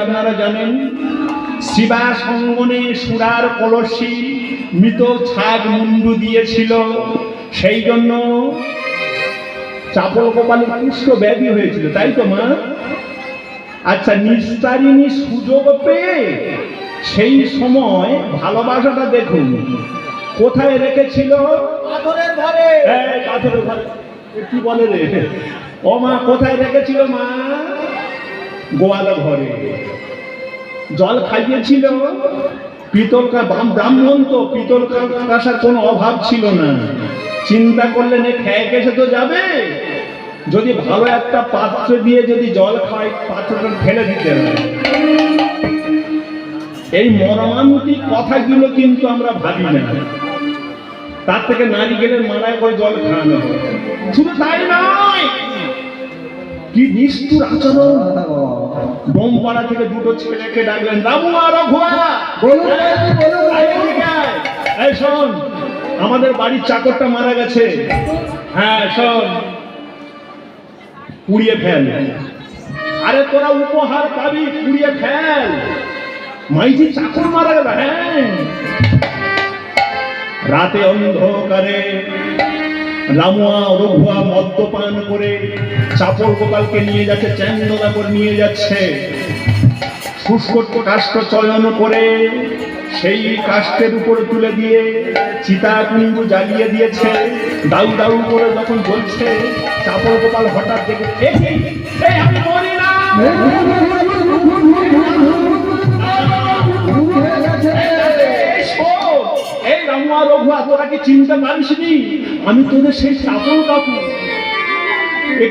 আপনারা জানেন শিবা সঙ্গনে সুরার কলসি মৃত ছাগ মুন্ডু দিয়েছিল, সেই জন্য চাপল কপালে পুষ্ট ব্যাধি হয়েছিল, তাই তো মা? আচ্ছা, নিস্তারিণী সুযোগ পেয়ে সেই সময় ভালোবাসাটা দেখুন কোথায় রেখেছিল? পাথরের ঘরে। পাথরের ঘরে। কি বলে রে ও মা, কোথায় রেখেছিল মা? গোয়ালা ঘরে। জল খাইয়েছিল পিতল, ব্রাহ্মণ তো পিতল কাঁসার কোনো অভাব ছিল না। চিন্তা করলেন এ খেয়ে গেছে তো যাবে, যদি ভালো একটা পাত্র দিয়ে যদি জল খায় পাত্রটা ফেলে দিতে হবে। এই মর্মান্তিক কথাগুলো কিন্তু আমরা ভাবি না। তার থেকে নারিকেলের মালায় করে জল খাওয়ানো হয়। শুধু তাই নয়, কি নিষ্ঠুর আচরণ! বোমপাড়া থেকে দুটো ছেলেকে ডাকলেন, রামু আর রঘুয়া, এই শোন, আমাদের বাড়ির চাকরটা মারা গেছে, হ্যাঁ শোন, পুড়িয়ে ফেল। আরে তোরা উপহার পাবি, পুড়িয়ে ফেল। মাইজি চাকর মারা গেল। হ্যাঁ, রাতে অন্ধকারে রামুয়া রঘুয়া মদ্যপান করে চাপড় গোপালকে নিয়ে যাচ্ছে, চ্যাংদোলা করে নিয়ে যাচ্ছে। শুষ্ক কাষ্ঠ চয়ন করে সেই কাষ্ঠের উপরে তুলে দিয়ে চিতা কুণ্ডু জ্বালিয়ে দিয়েছে। দাউ দাউ করে যখন জ্বলছে, চাপড় গোপাল হঠাৎ দেখে, আমি মরি না, এই রামুয়া রঘুয়া, তোরা কি চিনতে পারিসনি আমি তোদের সেই চাপল কাকু?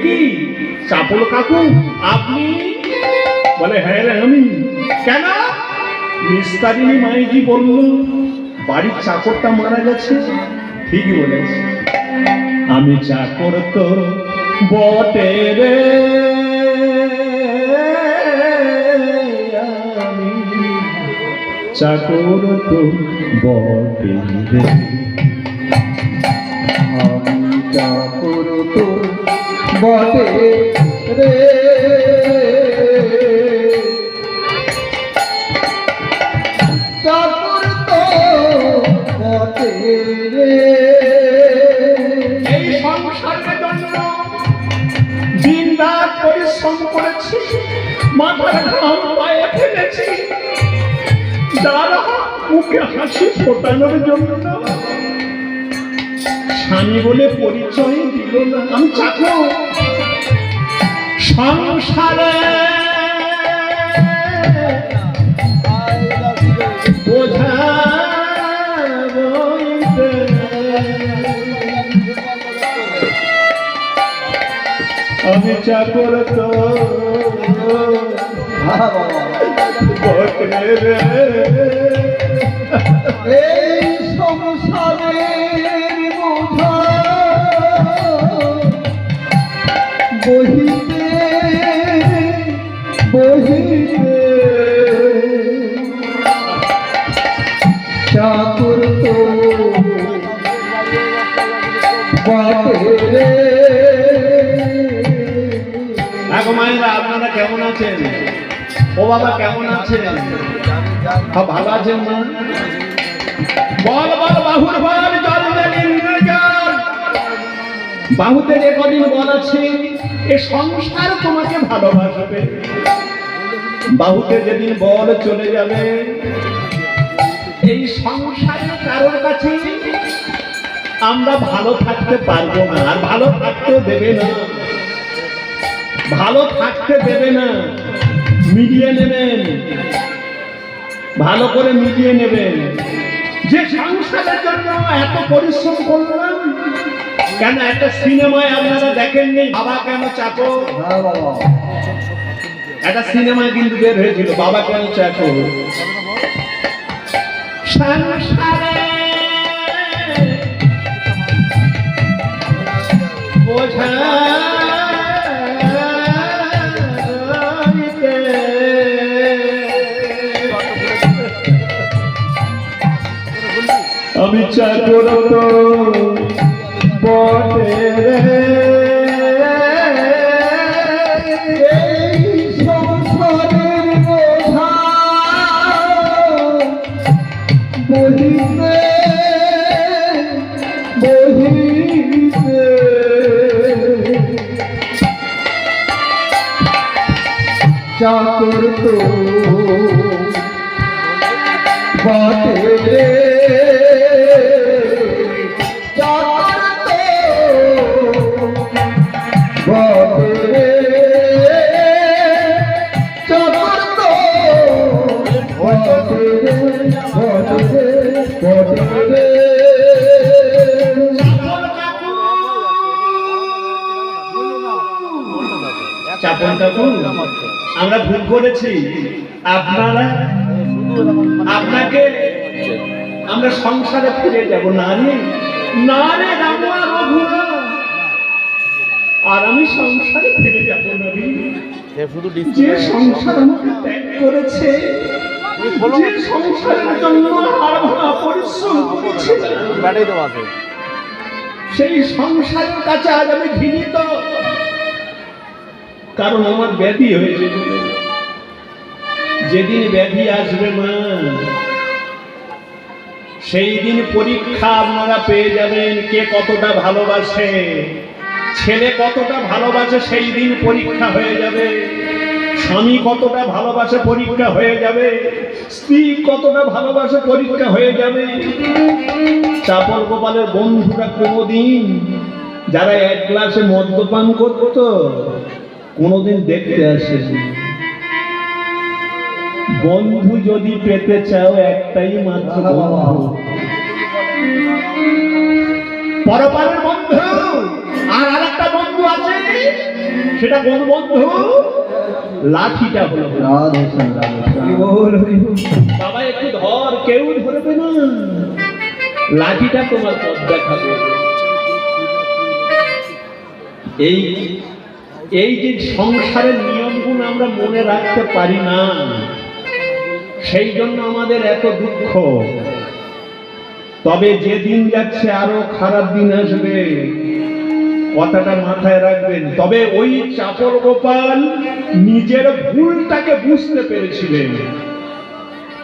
কি চাপল কাকু আপনি? বলে হ্যাঁ আমি। কেন? নিস্তারিণী মাইজি বলল বাড়ির চাকরটা মারা গেছে। ঠিকই বলেছে, আমি চাকর তো বটে রে, আমি চাকর তো বটে রে, আমি চাকর তো বটে রে, চাকর তো বটে রে। এই সংসারের জন্য দিন রাত পরিশ্রম করেছি, মাথার ঘাম পায়ে ফেলেছি, যারা মুখে হাসি ফোটানোর জন্য স্বামী বলে পরিচয় দিল না। আমি চাকর, সংসারে বোঝা বইতে আমি চাকর তো বটে রে। এই সংসারের বোঝা বহিতে বহিতে চাকর তো বটে রে। এখন মায়েরা আপনারা কেমন আছেন? ও বাবা কেমন আছেন? ভালো আছেন মা? বল বল বাহুর বল, জল দেন জল। বাহুতে যে কদিন বল আছে, এ সংসার তোমাকে ভালোবাসবে। বাহুতে যেদিন বল চলে যাবে, এই সংসারের কারোর কাছে আমরা ভালো থাকতে পারবো না, আর ভালো থাকতে দেবে না, ভালো থাকতে দেবে না। মিলিয়ে নেবেন, ভালো করে মিলিয়ে নেবেন। যে সংসারের জন্য এত পরিশ্রম করলাম, কেন একটা সিনেমায় আপনারা দেখেননি বাবা কেন চাকর? একটা সিনেমায় কিন্তু বের হয়েছিল বাবা কেন চাকর। সংসারে বোঝা আমি চাকর তো বটে রে। এই সংসারের চাকর তো বটে রে চাকর তো বটে রে চাকর তো বটে রে বটে রে বটে রে চাপন কাকু, আমরা ভুল করেছি। আপনাকে আমরা সংসারে ফিরে যাব না রে, না রে রামু আর রঘুরা, আর আমি সংসারে ফিরে যাব না রে। যে সংসার আমাকে ত্যাগ করেছে, যে সংসারের জন্য হাড় ভাঙা পরিশ্রম করেছে, সেই সংসারের কাছে আজ আমি ঘৃণিত। কারণ আমার ব্যাধি হয়েছে। যেদিন ব্যাধি আসবে মা, সেই দিন পরীক্ষা আপনারা পেয়ে যাবেন কে কতটা ভালোবাসে। ছেলে কতটা ভালোবাসে সেই দিন পরীক্ষা হয়ে যাবে, স্বামী কতটা ভালোবাসে পরীক্ষা হয়ে যাবে, স্ত্রী কতটা ভালোবাসে পরীক্ষা হয়ে যাবে। চাপল গোপালের বন্ধুরা কোনোদিন যারা এক গ্লাসে মদ্যপান করতো কোনোদিন দেখতে আসেনি। বন্ধু যদি পেতে চাও একটাই মাত্র বন্ধু, পরপারের বন্ধু। আর আরেকটা বন্ধু আছে, সেটা কোন বন্ধু? লাঠিটা হলো। বাবা একটু ধর, কেউ ধরবে না, লাঠিটা তোমার পথ দেখাবে। এই যে সংসারের নিয়মগুলো আমরা মনে রাখতে পারি না, সেই জন্য আমাদের এত দুঃখ। তবে যে দিন যাচ্ছে আরো খারাপ দিন আসবে, কথাটা মাথায় রাখবেন। তবে ওই চাপর গোপাল নিজের ভুলটাকে বুঝতে পেরেছিলেন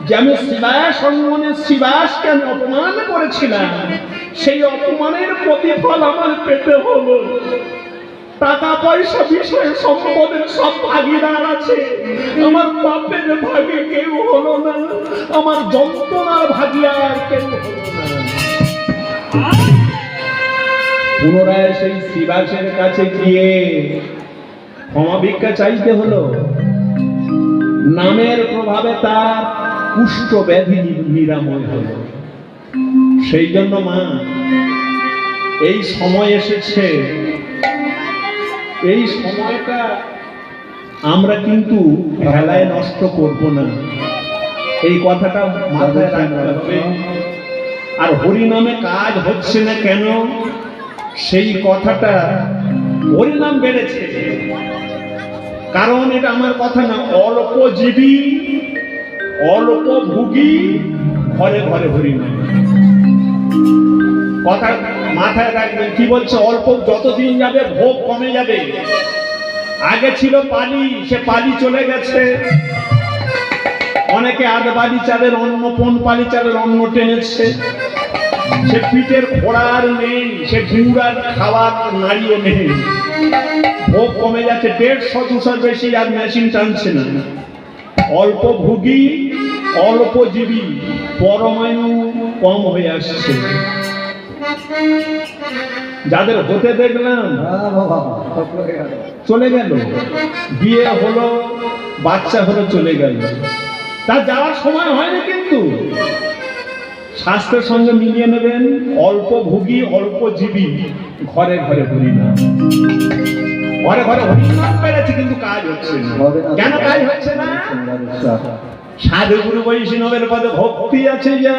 যে আমি শিবাস অঙ্গনে শিবাসকে আমি অপমান করেছিলাম, সেই অপমানের প্রতিফল আমার পেতে হলো। টাকা পয়সা বিষয় সম্পদের সব ভাগিদার আছে, আমার বাপের ভাগে কেউ হলো না, আমার যন্ত্রণার ভাগিদার কেউ হলো না। পুনরায় সেই শিবাসের কাছে গিয়ে ক্ষমা ভিক্ষা চাইতে হলো। নামের প্রভাবে তার কুষ্ঠ ব্যাধি নিরাময় হলো। সেই জন্য মা, এই সময় এসেছে, এই সময়টা আমরা কিন্তু খেলায় নষ্ট করব না, এই কথাটা মাথায় রাখতে হবে। আর হরিনামে কাজ হচ্ছে না কেন, সেই কথাটা, হরিনাম বেড়েছে কারণ এটা আমার কথা না, অল্প জীবী অল্প ভুগী ঘরে ঘরে হরিনাম। কথা মাথায় রাখবেন। কি বলছে? অল্প যতদিন যাবে ভোগ কমে যাবে। আগে ছিল পালি, সে পালি চলে গেছে। অনেকে আধ বালি চালের অন্ন, পন পালি চালের অন্ন টেনেছে। সে পিঠের খোড়ার নেই, সে গুড়ার খাওয়ার নাড়িও নেই। ভোগ কমে যাচ্ছে, 150-200 বেশি আর মেশিন টানছে না। অল্প ভুগী অল্প জীবী, পরমায়ু কম হয়ে আসছে। যাদের হতে দেখলাম চলে গেল, বিয়ে হলো, বাচ্চা হলো, চলে গেল, তার যাওয়ার সময় হয়নি। কিন্তু স্বাস্থ্যের সঙ্গে মিলিয়ে নেবেন, অল্প ভুগী অল্প জীবী ঘরে ঘরে হরিনাম, ঘরে ঘরে হরিনাম পেরেছে, কিন্তু কাজ হচ্ছে না। কেন কাজ হচ্ছে না? সাধু গুরু বৈষ্ণবের পদে ভক্তি আছে যা,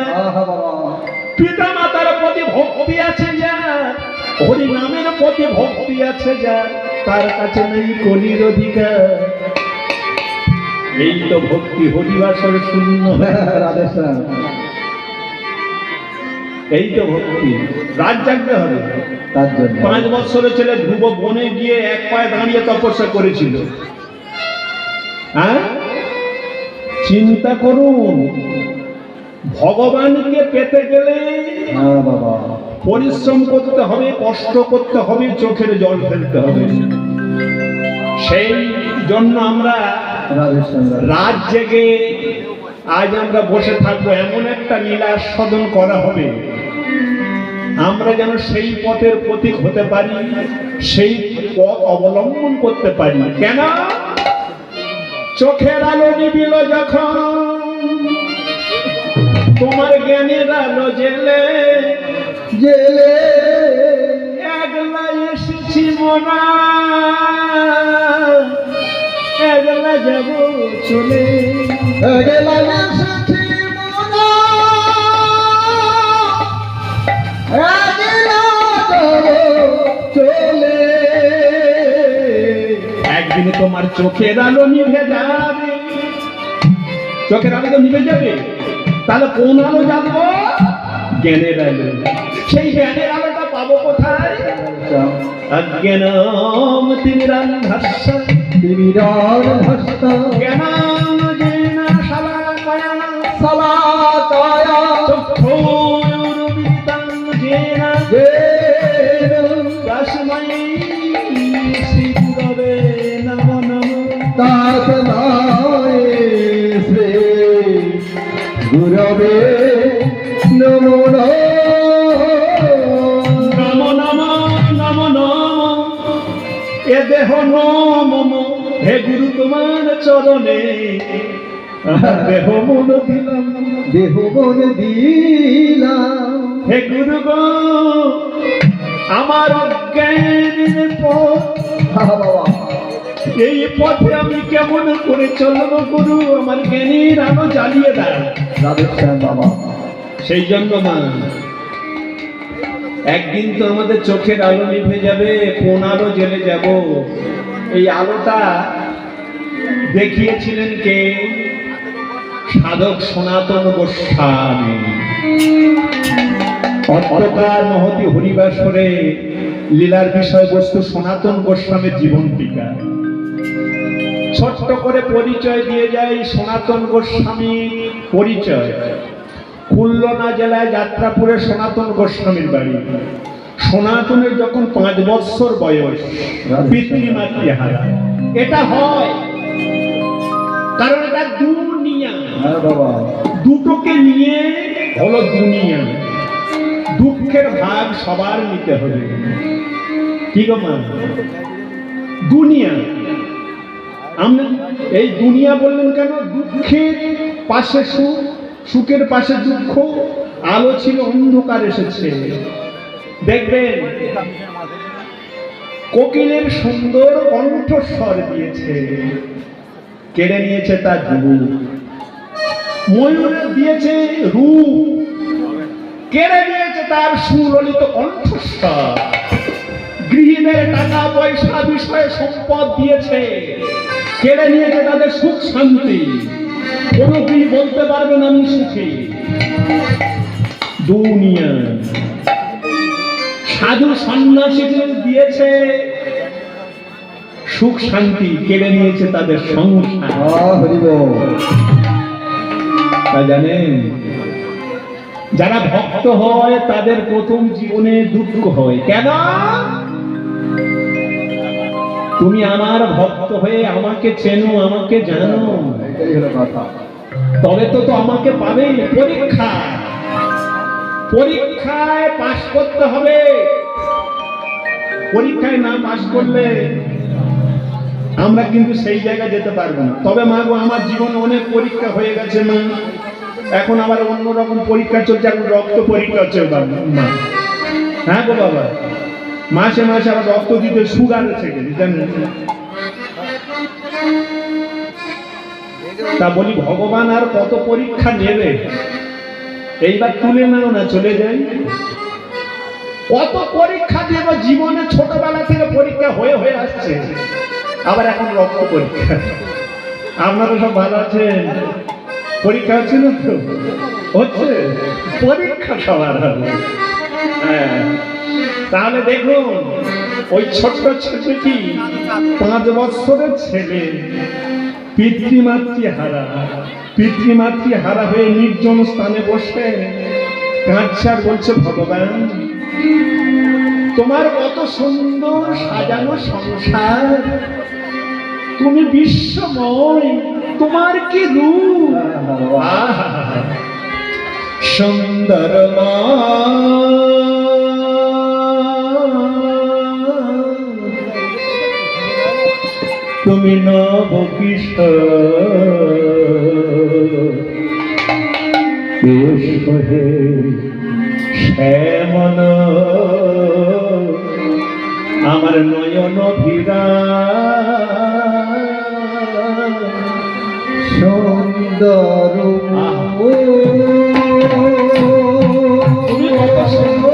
পিতা মাতার প্রতি ভক্তি আছে যা, হরিনামের প্রতি ভক্তি আছে যা, তার কাছে নেই কলির অধিকার। এই তো ভক্তি, হরিবাসর শূন্য। এই তো ভক্তি। রাত জাগতে হবে। 5 বছরের ছেলে ধ্রুব বনে গিয়ে এক পায়ে দাঁড়িয়ে তপস্যা করেছিল। হ্যাঁ, চিন্তা করুন, ভগবানকে পেতে গেলে পরিশ্রম করতে হবে, কষ্ট করতে হবে, চোখের জল ফেলতে হবে। সেই জন্য আমরা রাধেশ্যাম রাধে। রাত জেগে আজ আমরা বসে থাকবো, এমন একটা লীলা আস্বাদন করা হবে, আমরা যেন সেই পথের প্রতীক হতে পারি, সেই পথ অবলম্বন করতে পারি। কেন? চোখের আলো নিবিল যখন, তোমার জ্ঞানের আলো জেলে জেলে একলা এসেছি মনা, একলা যাব চলে। গেলাম এসেছি মনা, একলা যাব চলে। একদিন তোমার চোখের আলো নিভে যাবে, চোখের আলো তো নিভে যাবে, তাহলে কোন আলো জানবো? জ্ঞানের আলো। সেই জ্ঞানের আলোটা পাবো কোথায়? অজ্ঞানম তিমিরান্ধস্য তিমিরান ভস্ত জ্ঞানাম জ্ঞান শালাকায়া সালাকায়া চক্ষুরুবিদ্যং জ্ঞান তস্मै শ্রী গুরবে নমো নমো। তাতনায় শ্রী গুরবে নমো নমো নমো নমো নমো। এ দেহ নমো, হে গুরু তোমার চরণে দেহ মন দিলাম। দেহ মন দিলাম। হে গুরু গো, আমার অজ্ঞানের পথ, বাবা এই পথে আমি কেমন করে চলবো গুরু? আমার জ্ঞানের আলো জ্বালিয়ে দেয়। রাধেশ্যাম বাবা। সেই জন্য মা, একদিন তো আমাদের চোখের আলো নিভে যাবে, কোন আলো জ্বেলে যাব? এই আলোটা দেখিয়েছিলেন কে? সাধক সনাতন গোস্বামী। অন্ধকার মহতি হরিবাসরে লীলার বিষয়বস্তু সনাতন গোস্বামীর জীবন টিকা। ছোট্ট করে পরিচয় দিয়ে যায় সনাতন গোস্বামীর পরিচয়। খুলনা জেলায় যাত্রাপুরে সনাতন গোস্বামীর বাড়ি। সনাতনের যখন 5 বৎসর বয়স, পিতৃমাতৃ হারা। এটা হয় কারণ এটা দুনিয়া, হ্যাঁ বাবা। দুটোকে নিয়ে হলো দুনিয়া। দুঃখের ভাগ সবার নিতে হবে। কি গো মা? দুনিয়া, আমরা এই দুনিয়া বললেন কেন? দুঃখের পাশে সুখ, সুখের পাশে দুঃখ। আলো ছিল, অন্ধকার এসেছে। দেখবেন কোকিলের সুন্দর কণ্ঠস্বর দিয়েছে, কেড়ে নিয়েছে তার রূপ। ময়ূরের দিয়েছে রূপ, কেড়ে নিয়েছে তার সুললিত কণ্ঠস্বর। গৃহীদের টাকা পয়সা বিষয়ে সম্পদ দিয়েছে, কেড়ে নিয়েছে তাদের সুখ শান্তি। কোনো গৃহী বলতে পারবেন আমি সুখী। দুনিয়া। সাধু সন্ন্যাসীদের দিয়েছে সুখ শান্তি, কেড়ে নিয়েছে তাদের সংসার। হরি বল। তা জানেন, যারা ভক্ত হয় তাদের প্রথম জীবনে দুঃখ হয়। কেন? তুমি আমার ভক্ত হয়ে আমাকে চেনো, আমাকে জানো, এটাই হলো কথা। তবে তো আমাকে পাবে। পরীক্ষা, পরীক্ষায় পাশ করতে হবে। পরীক্ষায় না পাশ করলে আমরা কিন্তু সেই জায়গায় যেতে পারবো না। তবে মা গো, আমার জীবনে অনেক পরীক্ষা হয়ে গেছে মা। এখন আবার অন্যরকম পরীক্ষা চলছে, এখন রক্ত পরীক্ষা হচ্ছে মা। হ্যাঁ গো বাবা, মাসে মাসে আবার রক্ত দিতে সুগার এসে গেছে জানেন। তা বলি, ভগবান আর কত পরীক্ষা নেবে? এইবার তুলে নাও না, চলে যাই। কত পরীক্ষা দেব জীবনে, ছোটবেলা থেকে পরীক্ষা হয়ে হয়ে আসছে, আবার এখন রক্ত পরীক্ষা। আপনারা সব ভালো আছেন? পরীক্ষা হচ্ছে না তো? হচ্ছে পরীক্ষা সবার হবে। হ্যাঁ, তাহলে দেখুন, ওই ছোট্ট ছেলেটি 5 বছরের ছেলে, পিতৃমাতৃ হারা। পিতৃমাতৃ হারা হয়ে নির্জন স্থানে বসে কাঁদছে আর বলছে, ভগবান তোমার কত সুন্দর সাজানো সংসার, তুমি বিশ্বময়, তোমার কি রূপ, আহা, সুন্দর মা। তুমি নব কিশোর হে শ্যামল, আমার নয়ন ভিরা সুন্দর তুমি কত সুন্দর।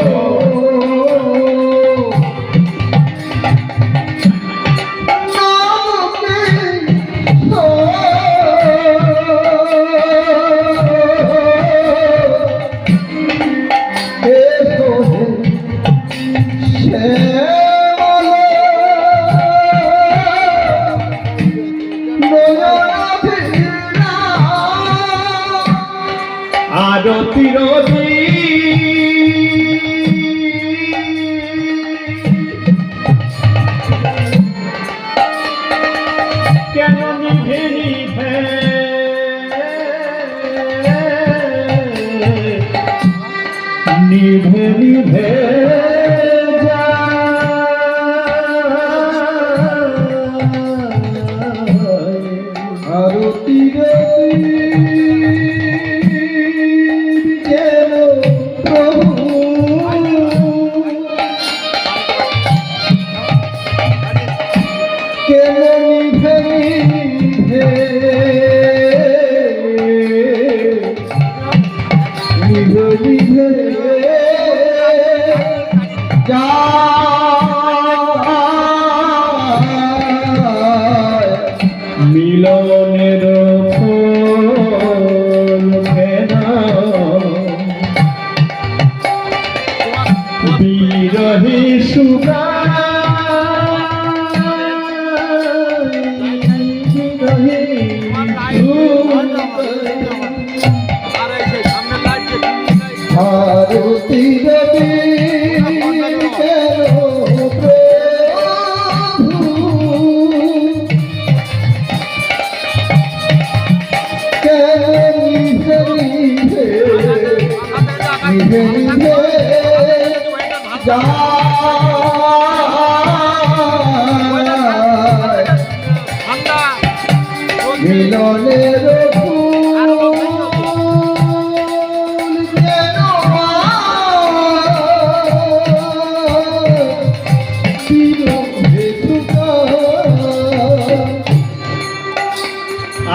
আরতির কেন নিভে নিভে নিভে নিভে আরতির মিলনের ফুল ফেনা বিরহী সুগা আরতির মিলনের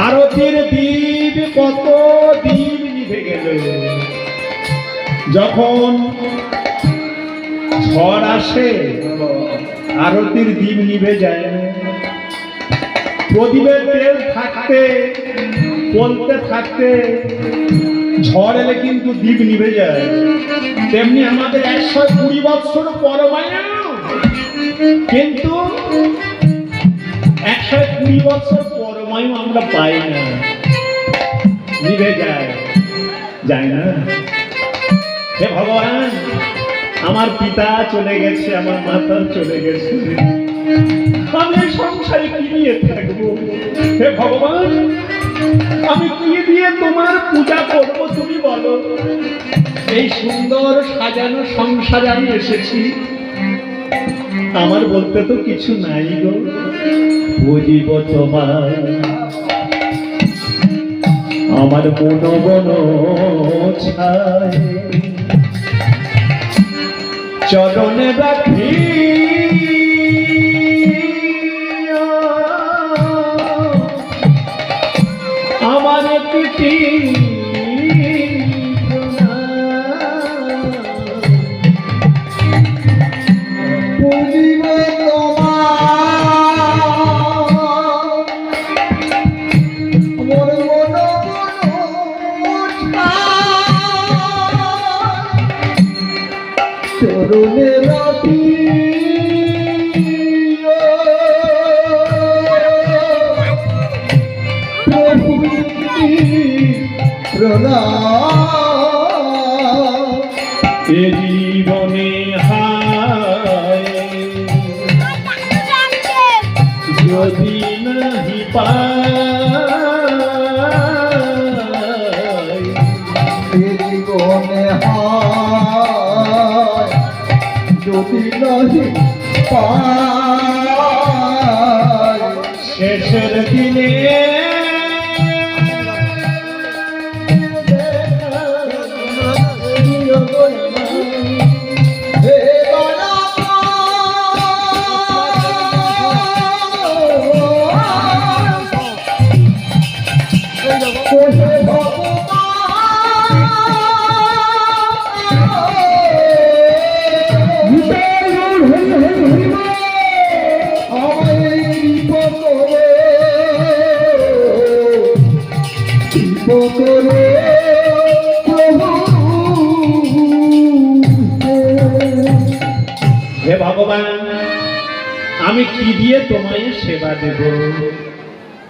আরতির দ্বীপ কত দ্বীপ নিভে গেল, যখন ঝড় আসে আরতির দ্বীপ নিভে যায় না। প্রদীপের তেল থাকতে বলতে থাকতে ঝড় এলে কিন্তু দ্বীপ নিভে যায়। তেমনি আমাদের 120 বৎসর পরমায়ু, কিন্তু 120 বৎসর পরমায়ু আমরা পাই না, নিভে যায়, যায় না। হে ভগবান, আমার পিতা চলে গেছে, আমার মাতা চলে গেছে, আমি সংসারে কি নিয়ে থাকবো? হে ভগবান, আমি কি দিয়ে তোমার পূজা করবো তুমি বলো? এই সুন্দর সাজানো সংসারে আমি এসেছি, আমার বলতে তো কিছু নাই গো। বুঝিব তোমার আমার মন বন ছায়, চরণে রাখি আমার প্রীতি চরণে রাখি প্রভু প্রণাম। এ জীবনে হায় যদি না যদি নাহি পাই শেষের দিনে হে দয়াময়, ওহে হে ভগবান, আমি কি দিয়ে তোমায় সেবা দেব?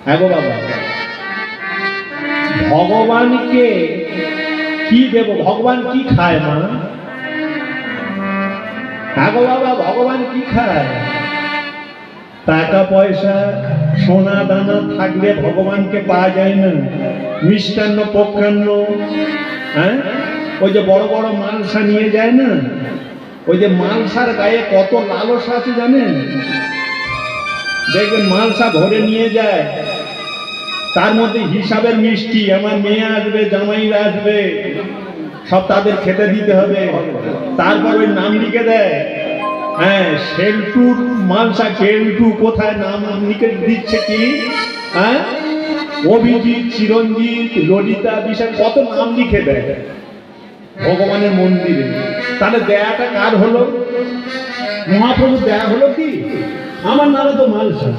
হ্যাঁ গো বাবা, ভগবানকে কি দেব? ভগবান কি খায় মা? হ্যাঁ গো বাবা, ভগবান কি খায়? টাকা পয়সা সোনা দানা থাকলে ভগবানকে পাওয়া যায় না। মিষ্টান্ন পক্ষান্ন, হ্যাঁ, ওই যে বড় বড় মালসা নিয়ে যায় না, ওই যে মালসার গায়ে কত লালসা আছে জানেন? দেখবেন মালসা ভরে নিয়ে যায়, তার মধ্যে হিসাবের মিষ্টি, আমার মেয়ে আসবে, জামাইরা আসবে, সব তাদের খেতে দিতে হবে। তারপর ওই নাম লিখে দেয়, হ্যাঁ, সেল্টুর মালসা কেল্টু, কোথায় নাম লিখে দিচ্ছে কি, হ্যাঁ, অভিজিৎ, চিরঞ্জিত, ললিতা, বিশাল, কত নাম লিখে দেয় ভগবানের মন্দিরে। তাহলে দেয়াটা কার হলো? মহাপ্রভু দেয়া হলো কি? আমার নামে তো মালসা।